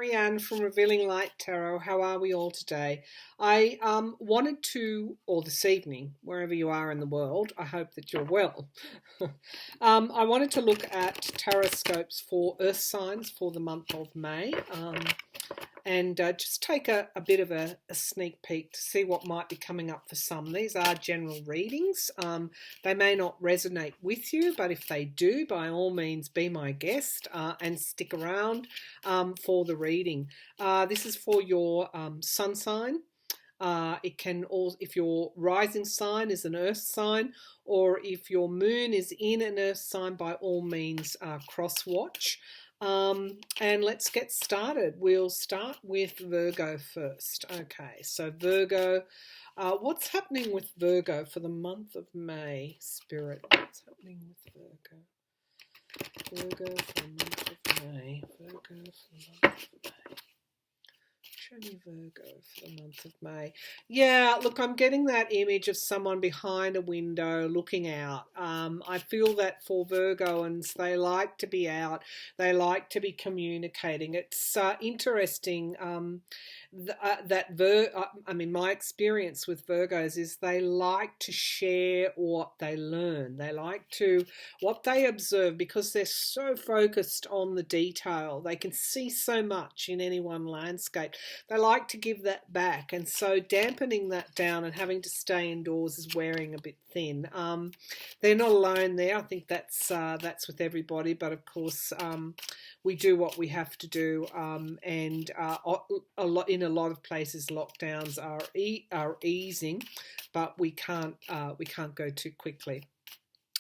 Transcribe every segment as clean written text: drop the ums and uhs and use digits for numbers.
Marianne from Revealing Light Tarot. How are we all today? I wanted to, or this evening, wherever you are in the world, I hope that you're well. I wanted to look at tarot scopes for earth signs for the month of May. And just take a bit of a sneak peek to see what might be coming up for some. These are general readings. They may not resonate with you, but if they do, by all means, be my guest and stick around for the reading. This is for your sun sign. It can also, if your rising sign is an earth sign, or if your moon is in an earth sign, by all means, cross watch. And let's get started. We'll start with Virgo first. Okay, so Virgo, what's happening with Virgo for the month of May, Spirit? What's happening with Virgo? Virgo for the month of May. Virgo for the month of May. Show me Virgo for the month of May. Yeah, look, I'm getting that image of someone behind a window looking out. I feel that for Virgoans, they like to be out. They like to be communicating. It's interesting my experience with Virgos is they like to share what they learn. They like to, what they observe, because they're so focused on the detail. They can see so much in any one landscape. They like to give that back, and so dampening that down and having to stay indoors is wearing a bit thin. They're not alone there. I think that's with everybody, but of course we do what we have to do, and in a lot of places lockdowns are easing, but we can't go too quickly.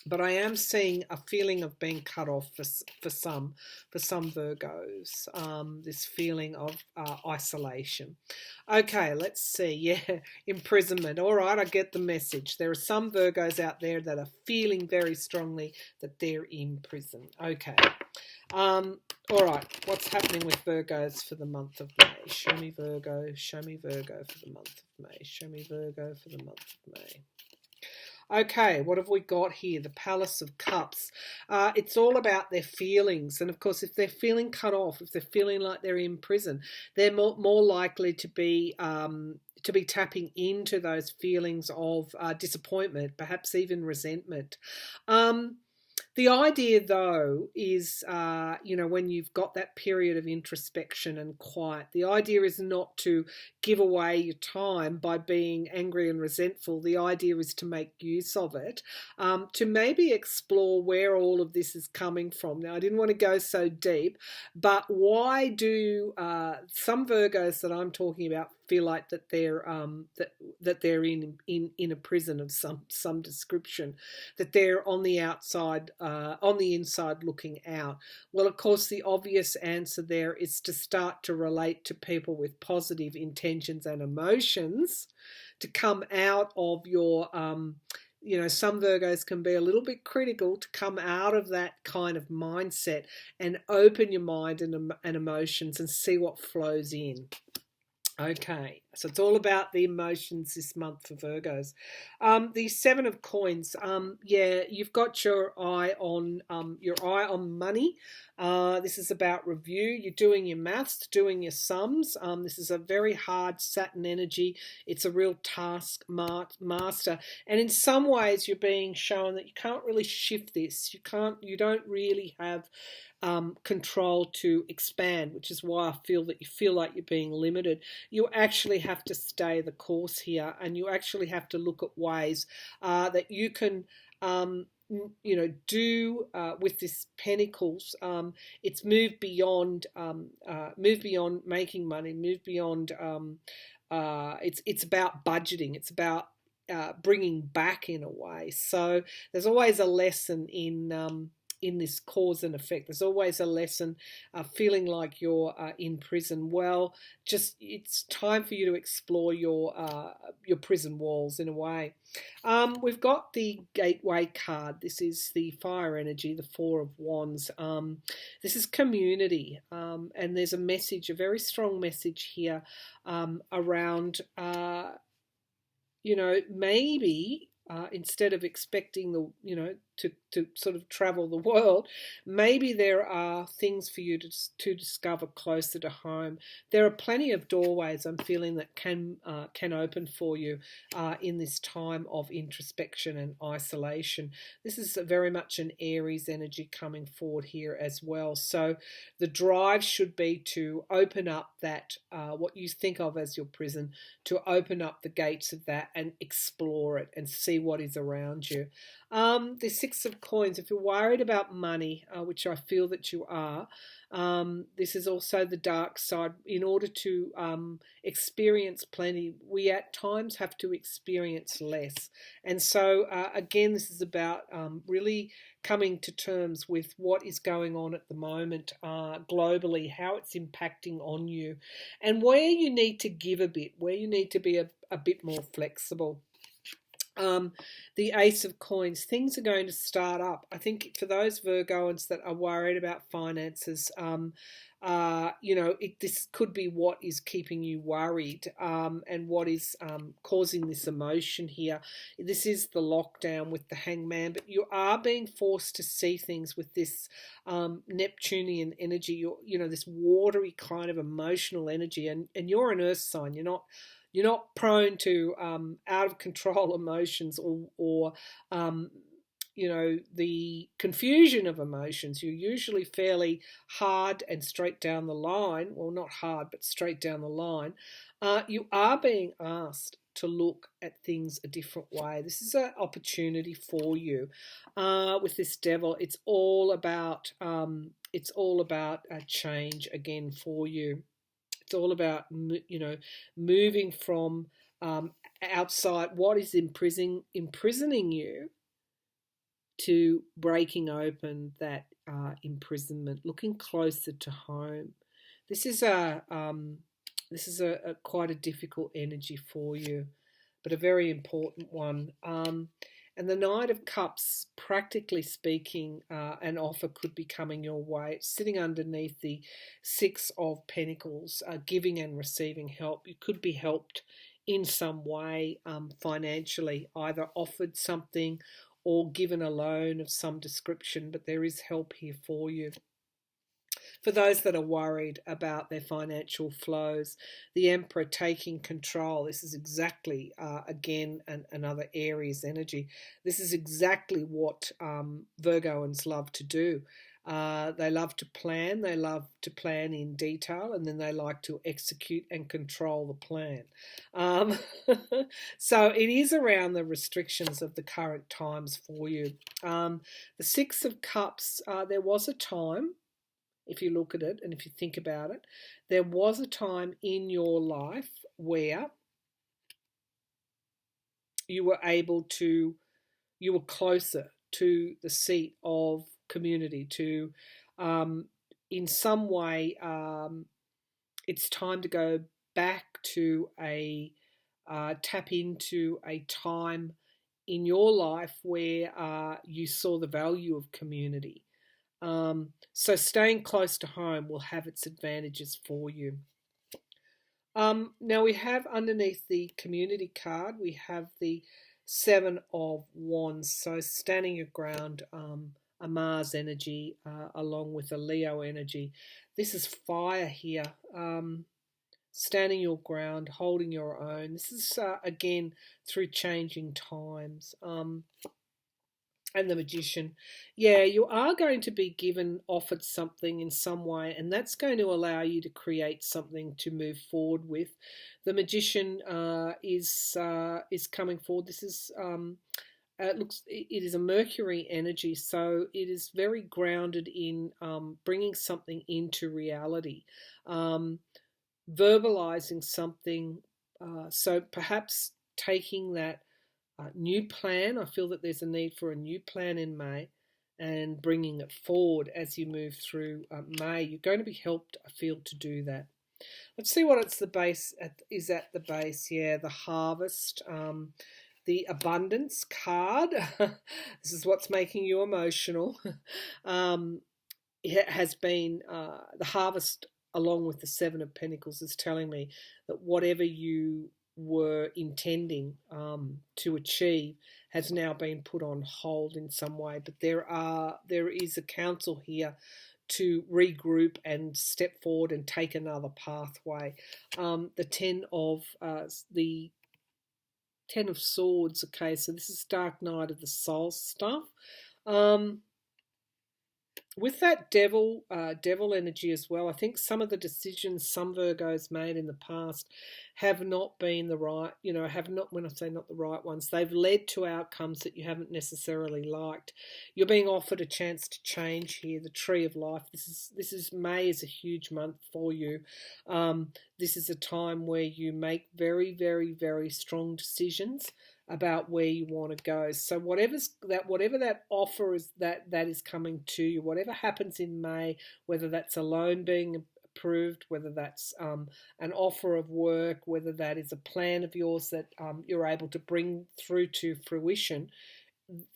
But I am seeing a feeling of being cut off for some Virgos, this feeling of isolation. Okay, let's see. Yeah, imprisonment. All right, I get the message. There are some Virgos out there that are feeling very strongly that they're in prison. Okay. All right, what's happening with Virgos for the month of May? Show me Virgo. Show me Virgo for the month of May. Show me Virgo for the month of May. Okay, what have we got here? The Palace of Cups. It's all about their feelings. And of course, if they're feeling cut off, if they're feeling like they're in prison, they're more likely to be tapping into those feelings of disappointment, perhaps even resentment. The idea, though, is, when you've got that period of introspection and quiet, the idea is not to give away your time by being angry and resentful. The idea is to make use of it, to maybe explore where all of this is coming from. Now, I didn't want to go so deep, but why do some Virgos that I'm talking about feel like that they're that they're in a prison of some description, that they're on the outside, on the inside looking out? Well, of course, the obvious answer there is to start to relate to people with positive intentions and emotions, to come out of your some Virgos can be a little bit critical, to come out of that kind of mindset and open your mind and emotions and see what flows in. Okay, so it's all about the emotions this month for Virgos. The Seven of Coins. You've got your eye on money. This is about review. You're doing your maths, doing your sums. This is a very hard Saturn energy. It's a real task master, and in some ways you're being shown that you can't really shift this. You don't really have control to expand, which is why I feel that you feel like you're being limited. You actually have to stay the course here, and you actually have to look at ways that you can do with this Pentacles. It's move beyond making money, move beyond it's about budgeting, it's about bringing back, in a way. So there's always a lesson in this cause and effect. There's always a lesson, feeling like you're in prison. Well, just it's time for you to explore your prison walls, in a way. We've got the Gateway card. This is the fire energy, the Four of Wands. This is community, and there's a message, a very strong message here around, maybe instead of expecting to sort of travel the world, maybe there are things for you to discover closer to home. There are plenty of doorways I'm feeling that can open for you in this time of introspection and isolation. This is very much an Aries energy coming forward here as well. So the drive should be to open up that what you think of as your prison, to open up the gates of that and explore it and see what is around you. The Six of Coins, if you're worried about money, which I feel that you are, this is also the dark side. In order to experience plenty, we at times have to experience less. And so, again, this is about really coming to terms with what is going on at the moment globally, how it's impacting on you, and where you need to give a bit, where you need to be a bit more flexible. The Ace of Coins, things are going to start up. I think for those Virgoans that are worried about finances, this could be what is keeping you worried and what is causing this emotion here. This is the lockdown with the Hangman, but you are being forced to see things with this Neptunian energy, this watery kind of emotional energy, and you're an earth sign. You're not prone to out of control emotions or the confusion of emotions. You're usually fairly hard and straight down the line. Well, not hard, but straight down the line. You are being asked to look at things a different way. This is an opportunity for you. With this Devil, it's all about a change again for you. It's all about, moving from outside what is imprisoning you to breaking open that imprisonment, looking closer to home. This is a quite a difficult energy for you, but a very important one. And the Knight of Cups, practically speaking, an offer could be coming your way. It's sitting underneath the Six of Pentacles, giving and receiving help. You could be helped in some way financially, either offered something or given a loan of some description, but there is help here for you. For those that are worried about their financial flows, the Emperor taking control. This is exactly, again, another Aries energy. This is exactly what Virgoans love to do. They love to plan. They love to plan in detail, and then they like to execute and control the plan. So it is around the restrictions of the current times for you. The Six of Cups, there was a time, if you look at it and if you think about it, there was a time in your life where you were closer to the seat of community, to in some way it's time to go back to tap into a time in your life where you saw the value of community. So staying close to home will have its advantages for you. Now we have underneath the community card, we have the Seven of Wands. So standing your ground, a Mars energy along with a Leo energy. This is fire here. Standing your ground, holding your own. This is, again, through changing times. And the Magician. Yeah, you are going to be offered something in some way, and that's going to allow you to create something to move forward with. The Magician is coming forward. This is it is a Mercury energy, so it is very grounded in bringing something into reality, verbalizing something. So perhaps taking that new plan. I feel that there's a need for a new plan in May and bringing it forward as you move through May. You're going to be helped, I feel, to do that. Let's see what is at the base. Yeah, the Harvest, the Abundance card. This is what's making you emotional. It has been the Harvest along with the Seven of Pentacles is telling me that whatever you were intending to achieve has now been put on hold in some way. But there is a counsel here to regroup and step forward and take another pathway. The Ten of Swords. Okay, so this is Dark Night of the Soul stuff. With that devil energy as well, I think some of the decisions some Virgos made in the past have not been the right, have not, when I say not the right ones, they've led to outcomes that you haven't necessarily liked. You're being offered a chance to change here. The Tree of Life. May is a huge month for you. This is a time where you make very, very, very strong decisions about where you want to go. So whatever that offer is that is coming to you, whatever happens in May, whether that's a loan being approved, whether that's an offer of work, whether that is a plan of yours that you're able to bring through to fruition,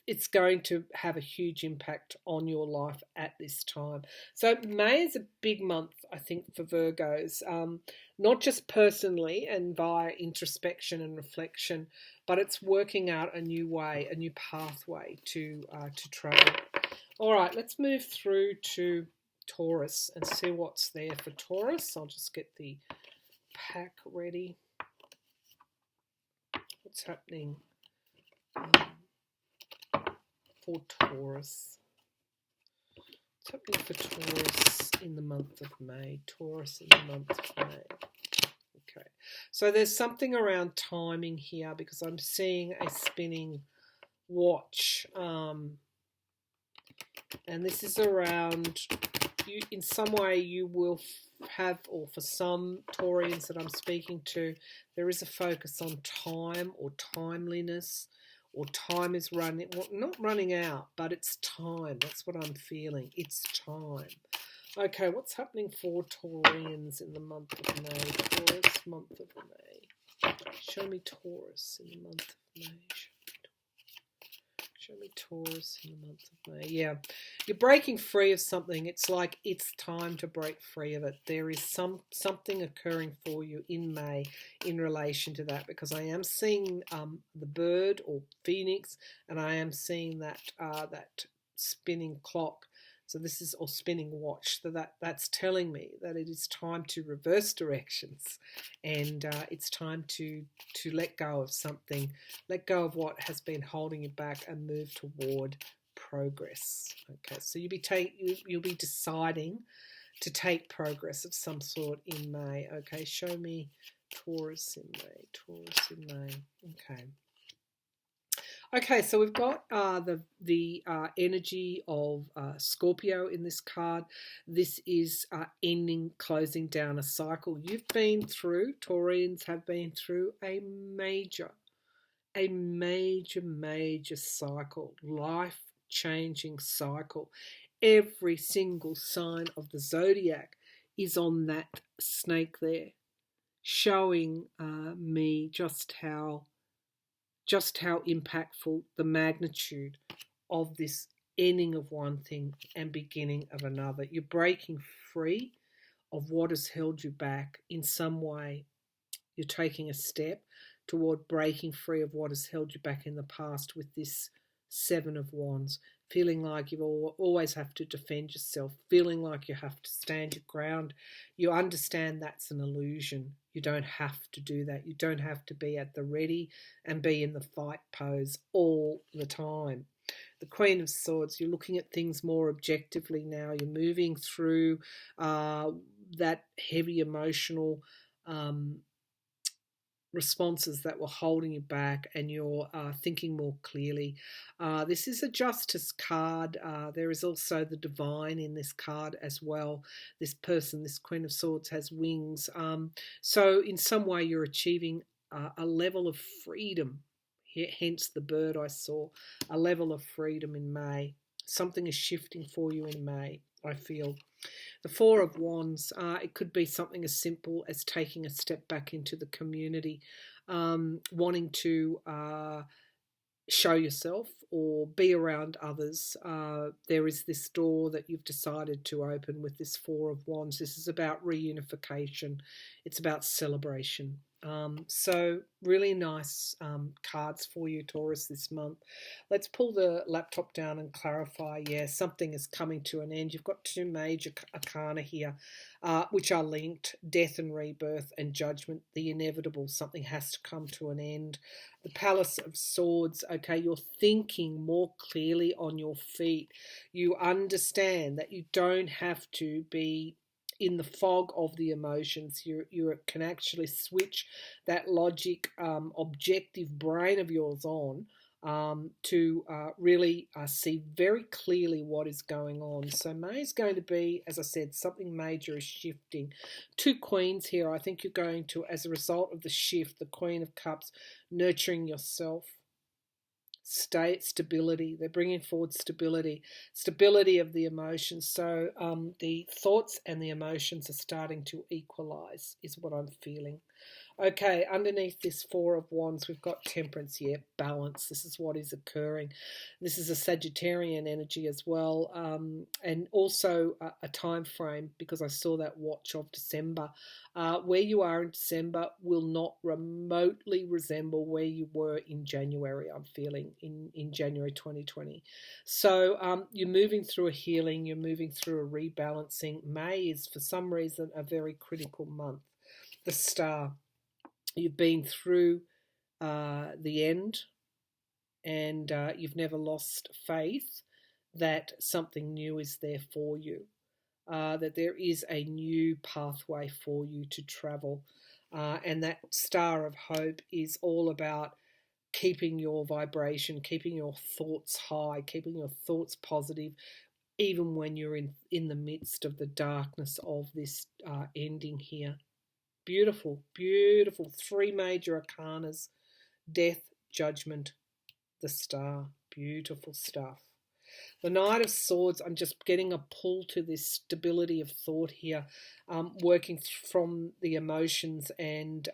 it's going to have a huge impact on your life at this time. So May is a big month, I think, for Virgos, not just personally and via introspection and reflection, but it's working out a new way, a new pathway to travel. All right, let's move through to Taurus and see what's there for Taurus. I'll just get the pack ready. What's happening for Taurus? What's happening for Taurus in the month of May? Taurus in the month of May. Okay, so there's something around timing here because I'm seeing a spinning watch, and this is around you. In some way, you will have, or for some Taurians that I'm speaking to, there is a focus on time or timeliness. Or time is running, well, not running out, but it's time. That's what I'm feeling. It's time. Okay, what's happening for Taurians in the month of May? Taurus, month of May. Show me Taurus in the month of May. Show me Taurus in the month of May. Yeah, you're breaking free of something. It's like it's time to break free of it. There is something occurring for you in May in relation to that, because I am seeing the bird or phoenix, and I am seeing that that spinning clock. So this is, or spinning watch. So that's telling me that it is time to reverse directions, and it's time to let go of something, let go of what has been holding you back, and move toward progress. Okay, so you'll be deciding to take progress of some sort in May. Okay, show me Taurus in May. Taurus in May. Okay. Okay, so we've got the energy of Scorpio in this card. This is ending, closing down a cycle. You've been through, Taurians have been through a major cycle, life-changing cycle. Every single sign of the zodiac is on that snake there, showing me just how impactful the magnitude of this ending of one thing and beginning of another. You're breaking free of what has held you back in some way. You're taking a step toward breaking free of what has held you back in the past with this Seven of Wands, feeling like you always have to defend yourself, feeling like you have to stand your ground. You understand that's an illusion. You don't have to do that. You don't have to be at the ready and be in the fight pose all the time. The Queen of Swords, you're looking at things more objectively now. You're moving through that heavy emotional responses that were holding you back, and you're thinking more clearly. This is a Justice card. There is also the Divine in this card as well. This person, this Queen of Swords, has wings. So in some way you're achieving a level of freedom. Hence the bird I saw. A level of freedom in May. Something is shifting for you in May, I feel. The Four of Wands, it could be something as simple as taking a step back into the community, wanting to show yourself or be around others. There is this door that you've decided to open with this Four of Wands. This is about reunification. It's about celebration. So really nice cards for you, Taurus, this month. Let's pull the laptop down and clarify. Yeah, something is coming to an end. You've got two major arcana here, which are linked: death and rebirth, and judgment, the inevitable. Something has to come to an end. The Palace of Swords, okay, you're thinking more clearly on your feet. You understand that you don't have to be in the fog of the emotions. You can actually switch that logic, objective brain of yours on to really see very clearly what is going on. So May is going to be, as I said, something major is shifting. Two Queens here. I think you're going to, as a result of the shift, the Queen of Cups, nurturing yourself. Stability. They're bringing forward stability of the emotions. So the thoughts and the emotions are starting to equalize, is what I'm feeling. Okay, underneath this Four of Wands, we've got Temperance here, balance. This is what is occurring. This is a Sagittarian energy as well, and also a time frame, because I saw that watch of December. Where you are in December will not remotely resemble where you were in January, I'm feeling, in January 2020. So you're moving through a healing, you're moving through a rebalancing. May is, for some reason, a very critical month. The Star. You've been through the end, and you've never lost faith that something new is there for you, that there is a new pathway for you to travel. And that Star of Hope is all about keeping your vibration, keeping your thoughts high, keeping your thoughts positive, even when you're in the midst of the darkness of this ending here. Beautiful, beautiful. Three major arcanas: death, judgment, the Star. Beautiful stuff. The Knight of Swords, I'm just getting a pull to this stability of thought here, working from the emotions and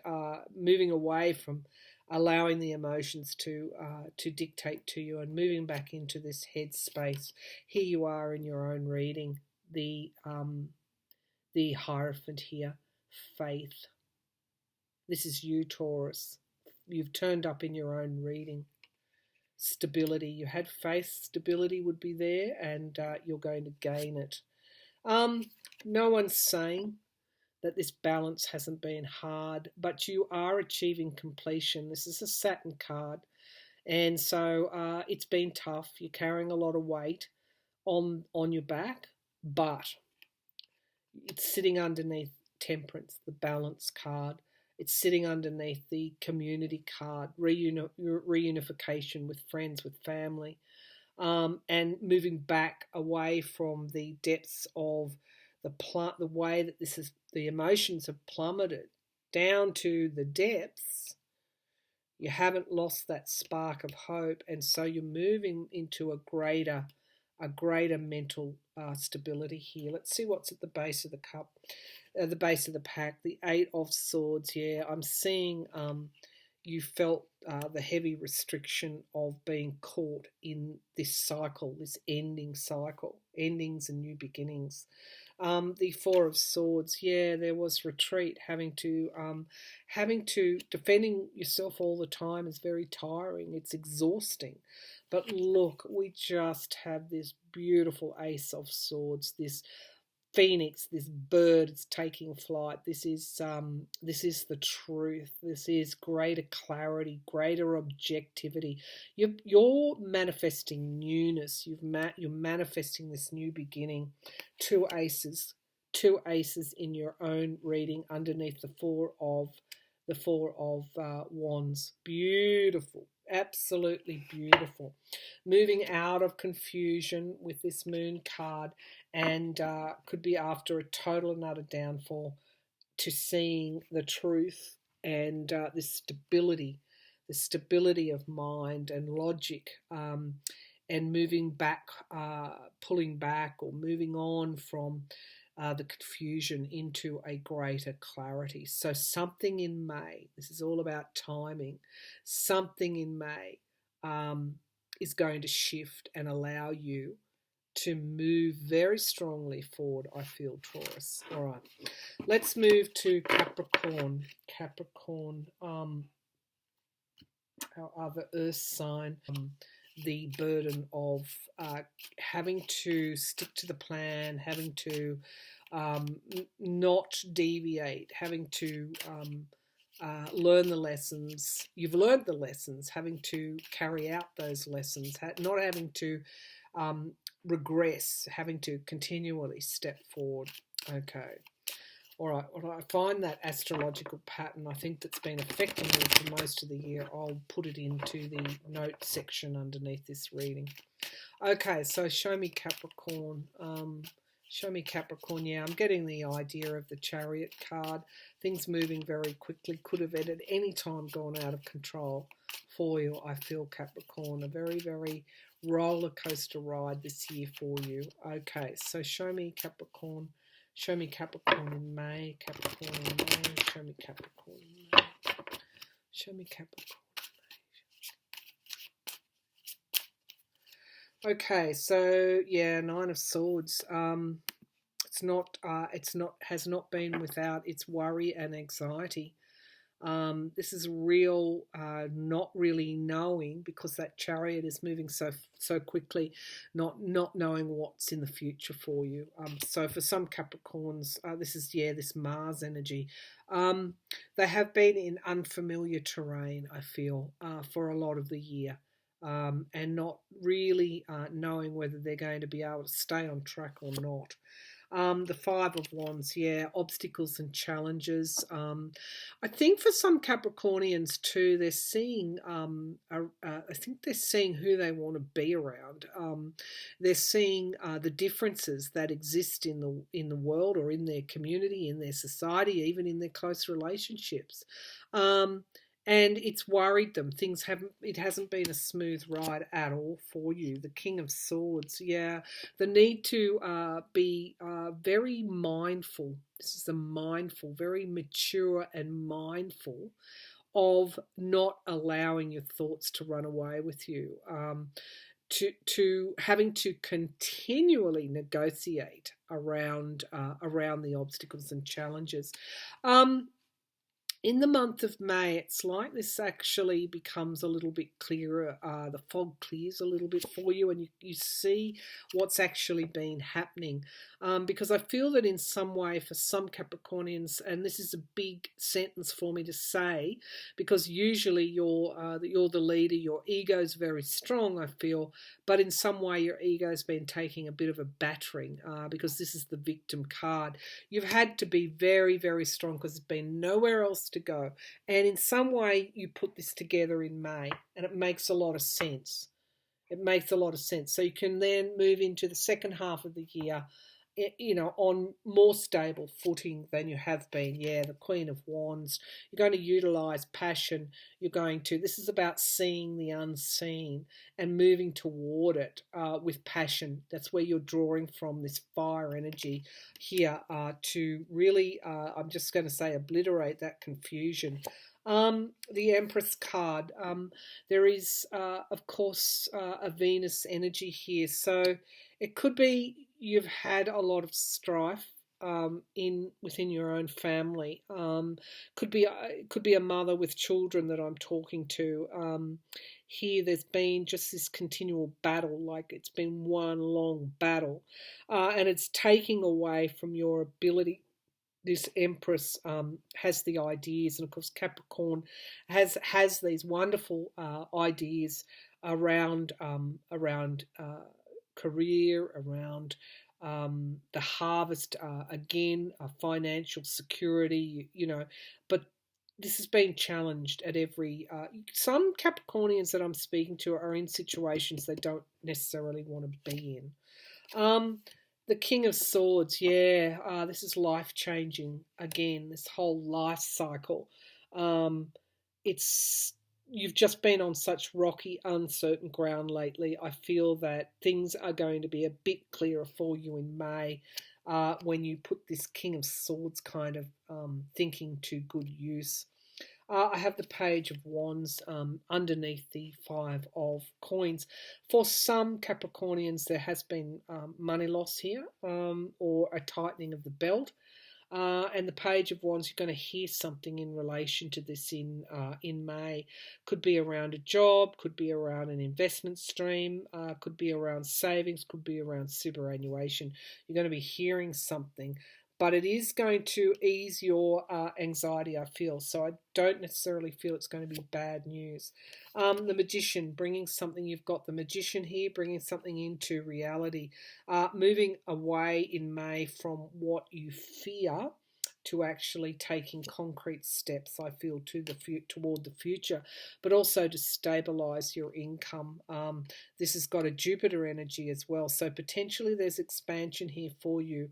moving away from allowing the emotions to dictate to you, and moving back into this head space. Here you are in your own reading, the Hierophant here, faith. This is you, Taurus. You've turned up in your own reading. Stability. You had faith, stability would be there, and you're going to gain it. No one's saying that this balance hasn't been hard, but you are achieving completion. This is a Saturn card, and so it's been tough. You're carrying a lot of weight on your back, but it's sitting underneath Temperance, the balance card. It's sitting underneath the community card, reunification with friends, with family, and moving back away from the depths of the way that the emotions have plummeted down to the depths. You haven't lost that spark of hope, and so you're moving into a greater mental stability here. Let's see what's at the base of the cup. The base of the pack, the Eight of Swords. Yeah, I'm seeing you felt the heavy restriction of being caught in this cycle, this ending cycle, endings and new beginnings. The Four of Swords. Yeah, there was retreat. Having to defending yourself all the time is very tiring. It's exhausting. But look, we just have this beautiful Ace of Swords, this phoenix, this bird is taking flight. This is the truth. This is greater clarity, greater objectivity. You're manifesting newness. You're manifesting this new beginning. Two aces in your own reading underneath the Four of Wands. Beautiful. Absolutely beautiful. Moving out of confusion with this Moon card, and could be after a total and utter downfall, to seeing the truth and the stability of mind and logic, and moving back, pulling back or moving on from the confusion into a greater clarity. So something in May, this is all about timing, something in May is going to shift and allow you to move very strongly forward, I feel, Taurus. All right, let's move to Capricorn. Capricorn, our other earth sign. The burden of having to stick to the plan, having to not deviate, having to learn the lessons. You've learned the lessons, having to carry out those lessons, not having to regress, having to continually step forward. Okay. All right. Well, I find that astrological pattern, I think, that's been affecting me for most of the year. I'll put it into the note section underneath this reading. Okay, so show me Capricorn. Show me Capricorn. Yeah, I'm getting the idea of the Chariot card. Things moving very quickly. Could have at any time gone out of control for you, I feel, Capricorn. A very, very roller coaster ride this year for you. Okay, so show me Capricorn. Show me Capricorn in May. Capricorn in May. Show me Capricorn in May. Show me Capricorn. Okay, so yeah, Nine of Swords. Has not been without its worry and anxiety. This is real, not really knowing, because that Chariot is moving so quickly, not knowing what's in the future for you. So for some Capricorns, this Mars energy. They have been in unfamiliar terrain, I feel, for a lot of the year. And not really knowing whether they're going to be able to stay on track or not. The Five of Wands, yeah, obstacles and challenges. I think for some Capricornians too, they're seeing, I think they're seeing who they want to be around. They're seeing the differences that exist in the world, or in their community, in their society, even in their close relationships. And it's worried them. It hasn't been a smooth ride at all for you. The King of Swords, yeah. The need to be very mindful. This is very mature and mindful of not allowing your thoughts to run away with you. To having to continually negotiate around the obstacles and challenges. In the month of May, it's like this actually becomes a little bit clearer. The fog clears a little bit for you, and you see what's actually been happening. Because I feel that in some way, for some Capricornians, and this is a big sentence for me to say, because usually you're the leader, your ego's very strong, I feel, but in some way your ego's been taking a bit of a battering, because this is the victim card. You've had to be very, very strong, because there's been nowhere else to go, and in some way you put this together in May, and it makes a lot of sense. So you can then move into the second half of the year, on more stable footing than you have been. Yeah, the Queen of Wands. You're going to utilize passion. This is about seeing the unseen and moving toward it with passion. That's where you're drawing from, this fire energy here, to really, I'm just going to say, obliterate that confusion. The Empress card. There is, of course, a Venus energy here. So it could be you've had a lot of strife within your own family. Could be a mother with children that I'm talking to. Here there's been just this continual battle, like it's been one long battle, and it's taking away from your ability. This Empress has the ideas, and of course Capricorn has these wonderful ideas around career, around the harvest, again, financial security, but this has been challenged at every. Some Capricornians that I'm speaking to are in situations they don't necessarily want to be in. The King of Swords, yeah, this is life-changing. Again, this whole life cycle. You've just been on such rocky, uncertain ground lately. I feel that things are going to be a bit clearer for you in May, when you put this King of Swords kind of thinking to good use. I have the Page of Wands underneath the Five of Coins. For some Capricornians, there has been money loss here, or a tightening of the belt. And the Page of Wands, you're going to hear something in relation to this in May. Could be around a job, could be around an investment stream, could be around savings, could be around superannuation. You're going to be hearing something, but it is going to ease your anxiety, I feel. So I don't necessarily feel it's going to be bad news. The Magician, bringing something, you've got the Magician here, bringing something into reality, moving away in May from what you fear to actually taking concrete steps, I feel, toward the future, but also to stabilize your income. This has got a Jupiter energy as well, so potentially there's expansion here for you,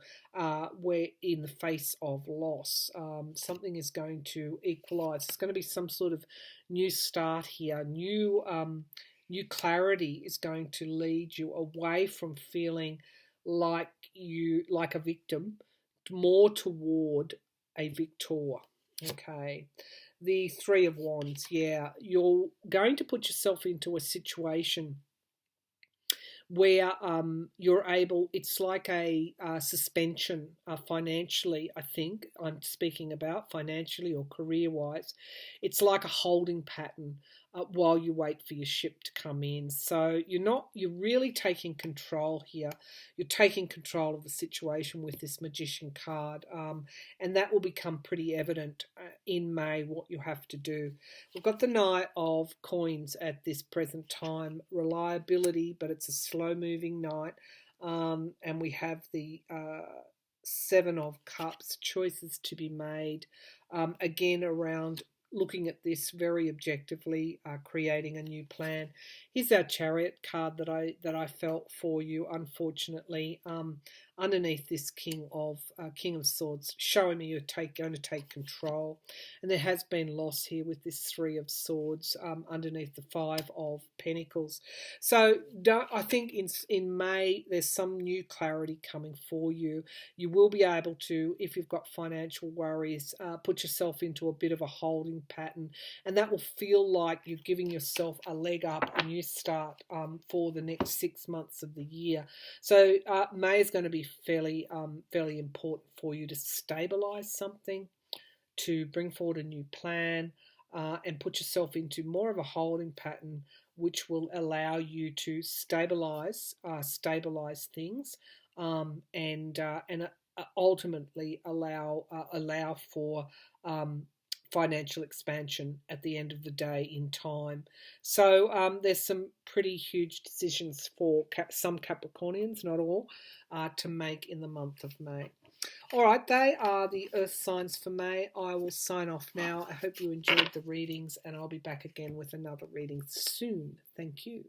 where in the face of loss, something is going to equalize. It's going to be some sort of new start here. New clarity is going to lead you away from feeling like a victim, more toward a victor. Okay. The Three of Wands, yeah, you're going to put yourself into a situation where you're able, it's like a suspension financially, I think I'm speaking about financially or career-wise. It's like a holding pattern while you wait for your ship to come in. So you're really taking control here. You're taking control of the situation with this Magician card, and that will become pretty evident in May what you have to do. We've got the Knight of Coins at this present time, reliability, but it's a slow-moving Knight, and we have the Seven of Cups, choices to be made, again around looking at this very objectively, creating a new plan. Here's our Chariot card that I felt for you, unfortunately. Underneath this King of Swords, showing me you're going to take control, and there has been loss here with this Three of Swords underneath the Five of Pentacles. So I think in May there's some new clarity coming for you. You will be able to, if you've got financial worries, put yourself into a bit of a holding pattern, and that will feel like you're giving yourself a leg up, a new start for the next 6 months of the year. So May is going to be fairly important for you to stabilize something, to bring forward a new plan, and put yourself into more of a holding pattern, which will allow you to stabilize things, and ultimately allow for financial expansion at the end of the day in time. So there's some pretty huge decisions for some Capricornians, not all, to make in the month of May. All right, they are the Earth signs for May. I will sign off now. I hope you enjoyed the readings, and I'll be back again with another reading soon. Thank you.